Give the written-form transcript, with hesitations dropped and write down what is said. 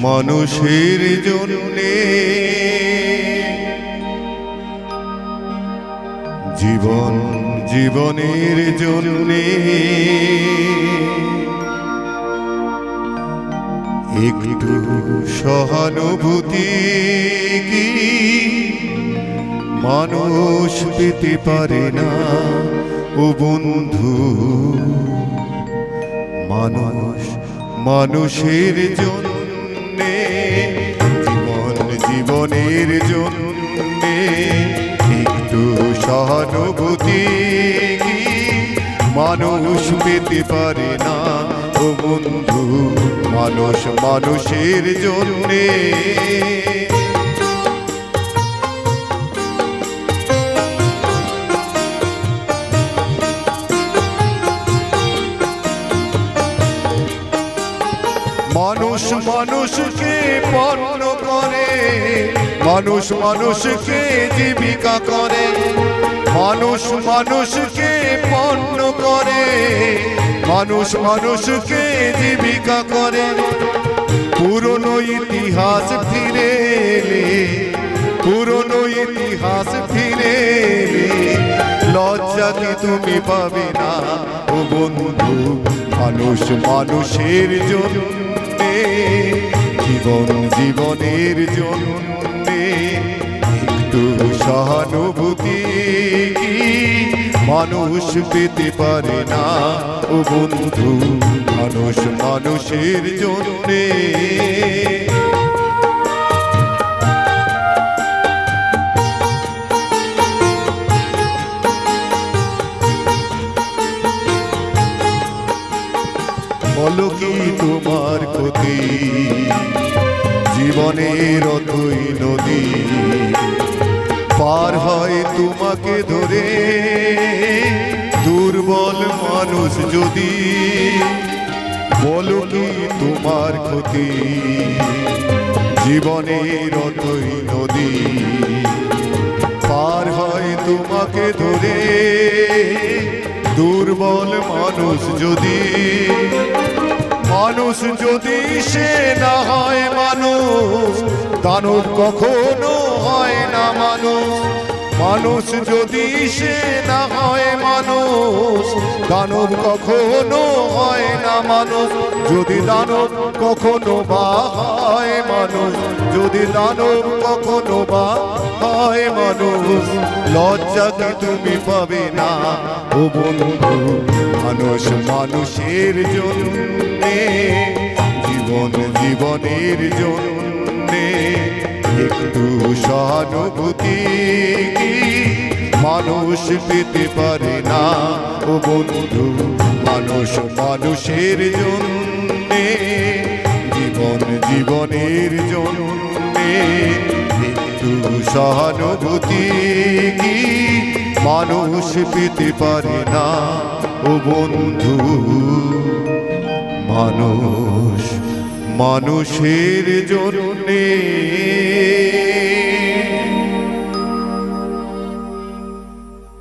মানুষের জন্যে জীবন জীবনের জন্যে একটু সহানুভূতি কি মানুষ পেতে পারে না ও বন্ধু। মানুষ মানুষের জন্যে জীবন জীবনের জন্যে একটু সহানুভূতি কি মানুষ পেতে পারে না ও বন্ধু। মানুষ মানুষের জন্যে মানুষ মানুষকে পণ্য করে, মানুষ মানুষকে জীবিকা করে। মানুষ মানুষকে পণ্য করে, মানুষ মানুষকে জীবিকা করে। পুরনো ইতিহাস ফিরে এলে, পুরনো ইতিহাস ফিরে এলে লজ্জা কি তুমি পাবে না ও বন্ধু। মানুষ মানুষের জন্যে জীবন জীবনের জন্যে একটু সহানুভূতি কি মানুষ পেতে পারে না ও বন্ধু। মানুষ মানুষের জন্যে বলো কি তোমার ক্ষতি জীবনের অথই নদী পার হয় তোমাকে ধরে দুর্বল মানুষ যদি। বলো কি তোমার ক্ষতি জীবনের অথই নদী পার হয় তোমাকে ধরে দুর্বল মানুষ যদি। মানুষ যদি সে না হয় মানুষ, দানব কখনো হয় না মানুষ। মানুষ যদি সে না হয় মানুষ, দানব কখনো হয় না মানুষ। যদি দানব কখনো বা হয় মানুষ, যদি দানব কখনো বা হয় মানুষ লজ্জা কি তুমি পাবে না ও বন্ধু। মানুষ মানুষের জন্যে জীবন জীবনের জন্যে একটু সহানুভূতি কি মানুষ পেতে পারে না ও বন্ধু। মানুষ মানুষের জন্যে জীবন জীবনের জন্যে একটু সহানুভূতি কি মানুষ পেতে পারে না ও বন্ধু। মানুষ মানুষের জন্যে।